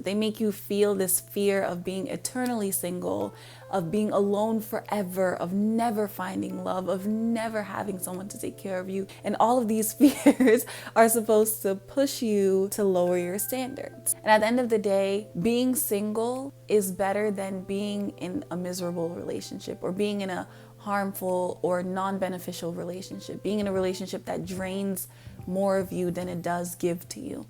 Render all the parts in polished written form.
They make you feel this fear of being eternally single, of being alone forever, of never finding love, of never having someone to take care of you. And all of these fears are supposed to push you to lower your standards. And at the end of the day, being single is better than being in a miserable relationship or being in a harmful or non-beneficial relationship, being in a relationship that drains more of you than it does give to you.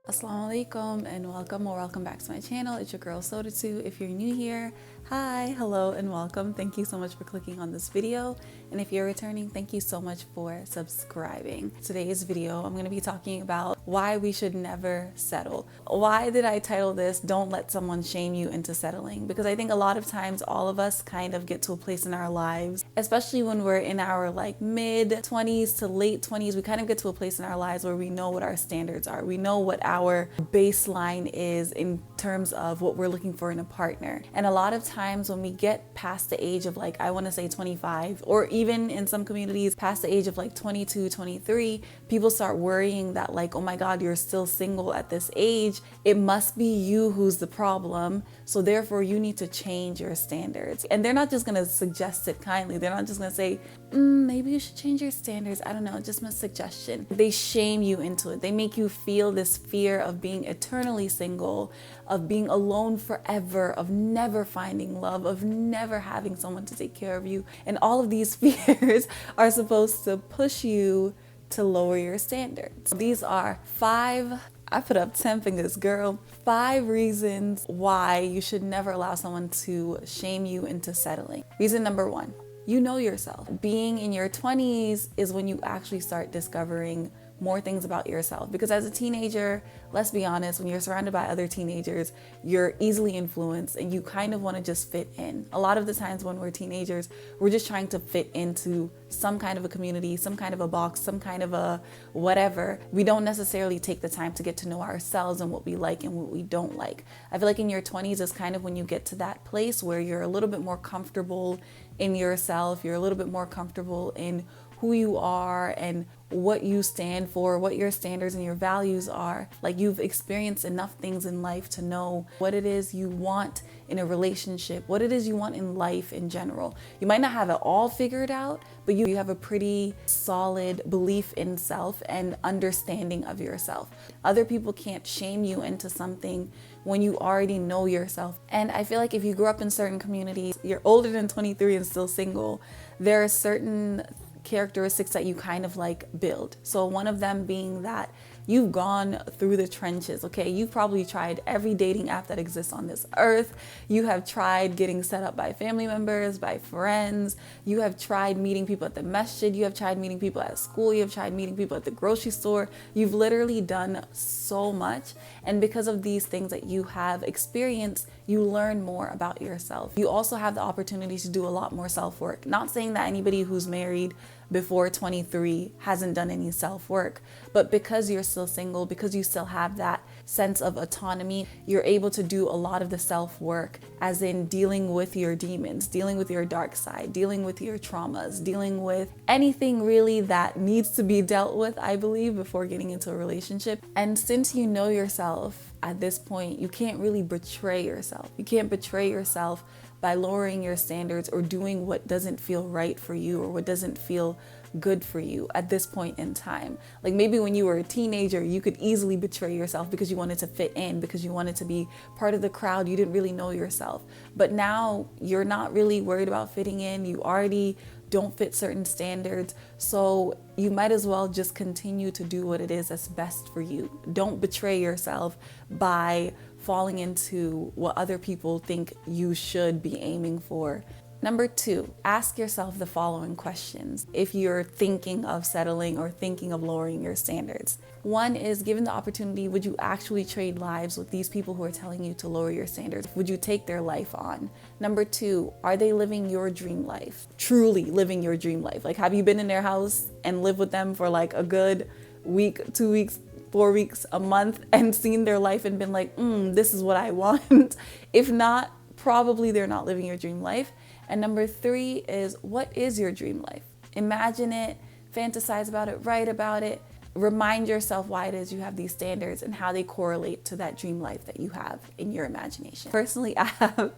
Assalamu alaikum and welcome back to my channel. It's your girl Sawdatou. If you're new here, hi, hello and welcome. Thank you so much for clicking on this video, and if you're returning, thank you so much for subscribing. Today's video I'm going to be talking about why we should never settle. Why did I title this "Don't Let Someone Shame You Into Settling"? Because I think a lot of times all of us kind of get to a place in our lives, especially when we're in our mid 20s to late 20s, we kind of get to a place in our lives where we know what our standards are. We know what our baseline is in terms of what we're looking for in a partner. And a lot of times when we get past the age of I want to say 25, or even in some communities past the age of 22, 23, people start worrying that oh my God, you're still single at this age. It must be you who's the problem. So therefore you need to change your standards. And they're not just going to suggest it kindly. They're not just going to say, maybe you should change your standards. I don't know, just my suggestion. They shame you into it. They make you feel this fear of being eternally single, of being alone forever, of never finding love, of never having someone to take care of you. And all of these fears are supposed to push you to lower your standards. These are 5, I put up 10 fingers, girl. 5 reasons why you should never allow someone to shame you into settling. Reason number 1, you know yourself. Being in your 20s is when you actually start discovering more things about yourself, because as a teenager, let's be honest, when you're surrounded by other teenagers, you're easily influenced and you kind of want to just fit in. A lot of the times when we're teenagers, we're just trying to fit into some kind of a community, some kind of a box, some kind of a whatever. We don't necessarily take the time to get to know ourselves and what we like and what we don't like. I feel like in your 20s is kind of when you get to that place where you're a little bit more comfortable in yourself, you're a little bit more comfortable in who you are and what you stand for, what your standards and your values are. You've experienced enough things in life to know what it is you want in a relationship, what it is you want in life in general. You might not have it all figured out, but you have a pretty solid belief in self and understanding of yourself. Other people can't shame you into something when you already know yourself. And I feel like if you grew up in certain communities, you're older than 23 and still single, there are certain characteristics that you kind of build. So one of them being that you've gone through the trenches, okay? You've probably tried every dating app that exists on this earth. You have tried getting set up by family members, by friends. You have tried meeting people at the masjid. You have tried meeting people at school. You have tried meeting people at the grocery store. You've literally done so much. And because of these things that you have experienced, you learn more about yourself. You also have the opportunity to do a lot more self-work. Not saying that anybody who's married before 23 hasn't done any self-work, but because you're still single, because you still have that sense of autonomy, you're able to do a lot of the self-work, as in dealing with your demons, dealing with your dark side, dealing with your traumas, dealing with anything really that needs to be dealt with, I believe, before getting into a relationship. And since you know yourself at this point, you can't really betray yourself. You can't betray yourself by lowering your standards or doing what doesn't feel right for you or what doesn't feel good for you at this point in time. Maybe when you were a teenager, you could easily betray yourself because you wanted to fit in, because you wanted to be part of the crowd. You didn't really know yourself. But now you're not really worried about fitting in. You already don't fit certain standards. So you might as well just continue to do what it is that's best for you. Don't betray yourself by falling into what other people think you should be aiming for. Number 2, ask yourself the following questions if you're thinking of settling or thinking of lowering your standards. 1 is, given the opportunity, would you actually trade lives with these people who are telling you to lower your standards? Would you take their life on? Number 2, are they living your dream life? Truly living your dream life? Have you been in their house and lived with them for a good week, 2 weeks, 4 weeks, a month, and seen their life and been this is what I want? If not, probably they're not living your dream life. And number 3 is, what is your dream life? Imagine it, fantasize about it, write about it. Remind yourself why it is you have these standards and how they correlate to that dream life that you have in your imagination. Personally, I'm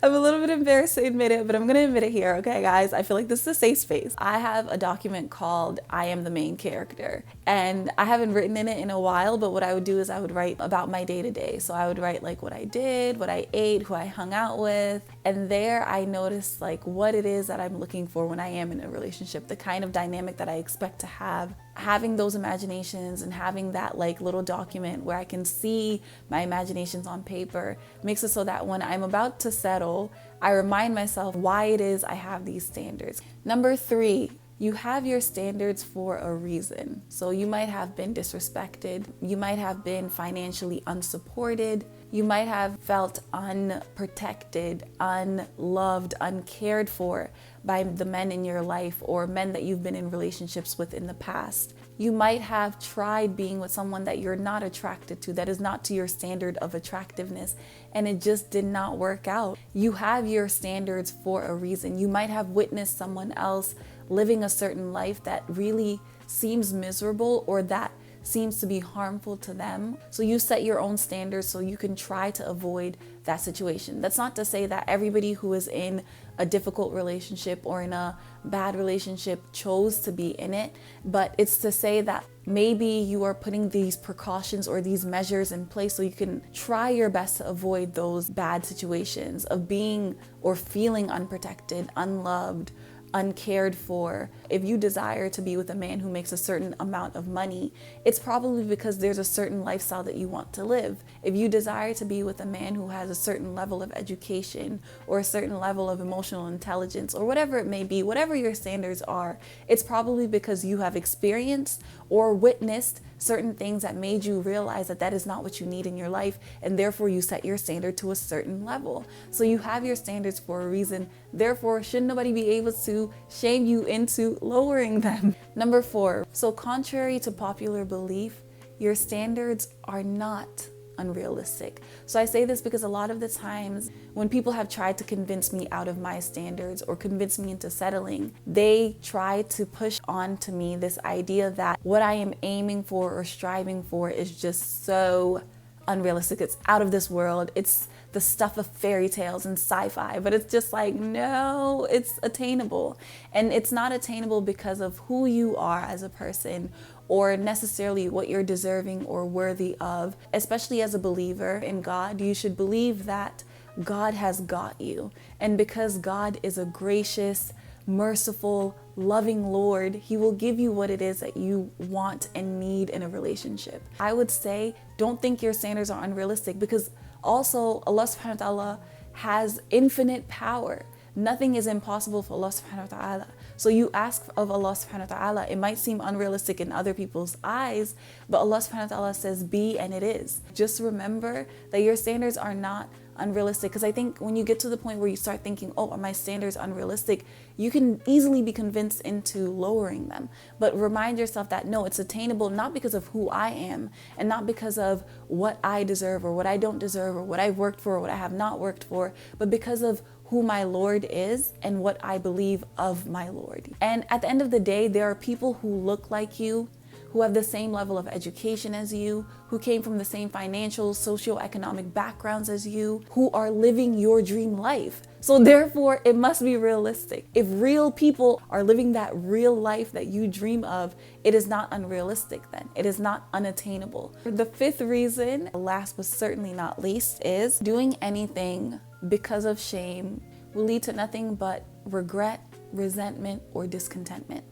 a little bit embarrassed to admit it, but I'm going to admit it here, okay, guys? I feel like this is a safe space. I have a document called I Am the Main Character, and I haven't written in it in a while, but what I would do is I would write about my day-to-day. So I would write like what I did, what I ate, who I hung out with, and there I noticed like what it is that I'm looking for when I am in a relationship, the kind of dynamic that I expect to have. Having those imaginations and having that like little document where I can see my imaginations on paper makes it so that when I'm about to settle, I remind myself why it is I have these standards. Number 3, you have your standards for a reason. So you might have been disrespected. You might have been financially unsupported. You might have felt unprotected, unloved, uncared for by the men in your life or men that you've been in relationships with in the past. You might have tried being with someone that you're not attracted to, that is not to your standard of attractiveness, and it just did not work out. You have your standards for a reason. You might have witnessed someone else living a certain life that really seems miserable or that seems to be harmful to them. So you set your own standards so you can try to avoid that situation. That's not to say that everybody who is in a difficult relationship or in a bad relationship chose to be in it, but it's to say that maybe you are putting these precautions or these measures in place so you can try your best to avoid those bad situations of being or feeling unprotected, unloved, uncared for. If you desire to be with a man who makes a certain amount of money, it's probably because there's a certain lifestyle that you want to live. If you desire to be with a man who has a certain level of education or a certain level of emotional intelligence or whatever it may be, whatever your standards are, it's probably because you have experienced or witnessed certain things that made you realize that that is not what you need in your life, and therefore you set your standard to a certain level. So you have your standards for a reason, therefore should nobody be able to shame you into lowering them. Number 4, so contrary to popular belief, your standards are not unrealistic. So I say this because a lot of the times when people have tried to convince me out of my standards or convince me into settling, they try to push on to me this idea that what I am aiming for or striving for is just so unrealistic. It's out of this world. It's the stuff of fairy tales and sci-fi, but it's just like, no, it's attainable. And it's not attainable because of who you are as a person or necessarily what you're deserving or worthy of. Especially as a believer in God, you should believe that God has got you. And because God is a gracious, merciful, loving Lord, He will give you what it is that you want and need in a relationship. I would say, don't think your standards are unrealistic, because also Allah subhanahu wa ta'ala has infinite power. Nothing is impossible for Allah subhanahu wa ta'ala. So you ask of Allah subhanahu wa ta'ala, it might seem unrealistic in other people's eyes, but Allah subhanahu wa ta'ala says be, and it is. Just remember that your standards are not unrealistic, because I think when you get to the point where you start thinking, oh, are my standards unrealistic, you can easily be convinced into lowering them. But remind yourself that no, it's attainable, not because of who I am and not because of what I deserve or what I don't deserve or what I've worked for or what I have not worked for, but because of who my Lord is and what I believe of my Lord. And at the end of the day, there are people who look like you, who have the same level of education as you, who came from the same financial, socioeconomic backgrounds as you, who are living your dream life. So therefore, it must be realistic. If real people are living that real life that you dream of, it is not unrealistic then. It is not unattainable. The 5th reason, last but certainly not least, is doing anything because of shame will lead to nothing but regret, resentment, or discontentment.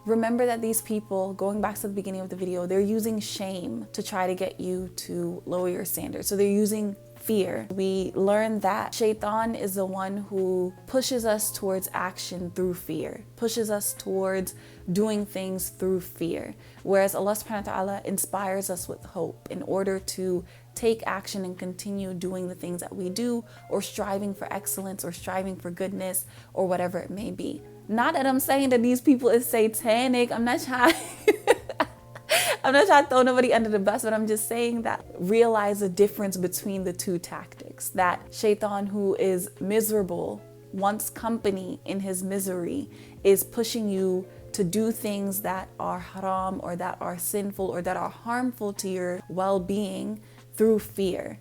Remember that these people, going back to the beginning of the video, they're using shame to try to get you to lower your standards. So they're using fear. We learned that Shaitan is the one who pushes us towards action through fear, pushes us towards doing things through fear. Whereas Allah subhanahu wa ta'ala inspires us with hope in order to take action and continue doing the things that we do, or striving for excellence or striving for goodness or whatever it may be. Not that I'm saying that these people is satanic. I'm not trying to throw nobody under the bus, but I'm just saying that realize the difference between the two tactics. That Shaitan, who is miserable, wants company in his misery, is pushing you to do things that are haram or that are sinful or that are harmful to your well-being through fear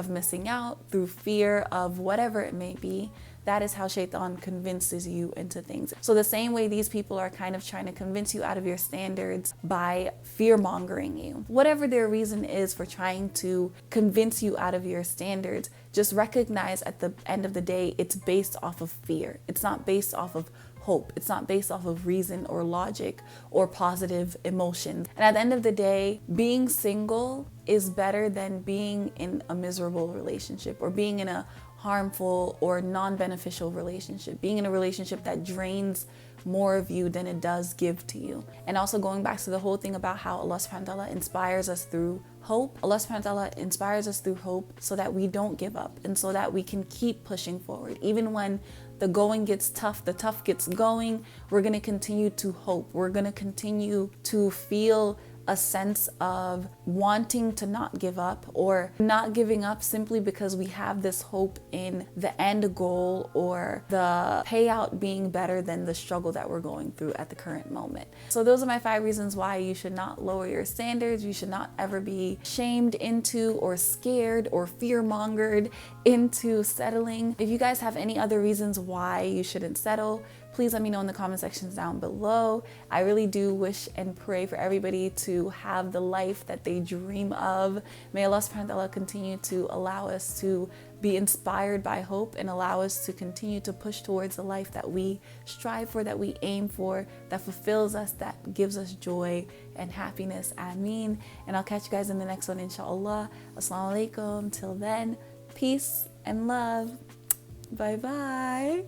of missing out, through fear of whatever it may be. That is how shaitan convinces you into things. So the same way these people are kind of trying to convince you out of your standards by fear-mongering you. Whatever their reason is for trying to convince you out of your standards, just recognize at the end of the day, it's based off of fear. It's not based off of hope. It's not based off of reason or logic or positive emotions. And at the end of the day, being single is better than being in a miserable relationship or being in a harmful or non-beneficial relationship, being in a relationship that drains more of you than it does give to you. And also going back to the whole thing about how Allah subhanahu wa ta'ala inspires us through hope. Allah subhanahu wa ta'ala inspires us through hope so that we don't give up and so that we can keep pushing forward. Even when the going gets tough, the tough gets going, we're going to continue to hope. We're going to continue to feel a sense of wanting to not give up or not giving up simply because we have this hope in the end goal or the payout being better than the struggle that we're going through at the current moment. So those are my 5 reasons why you should not lower your standards. You should not ever be shamed into or scared or fear-mongered into settling. If you guys have any other reasons why you shouldn't settle, please let me know in the comment sections down below. I really do wish and pray for everybody to have the life that they dream of. May Allah subhanahu wa ta'ala continue to allow us to be inspired by hope and allow us to continue to push towards the life that we strive for, that we aim for, that fulfills us, that gives us joy and happiness. Ameen. And I'll catch you guys in the next one, inshallah. Assalamu alaikum. Till then, peace and love. Bye bye.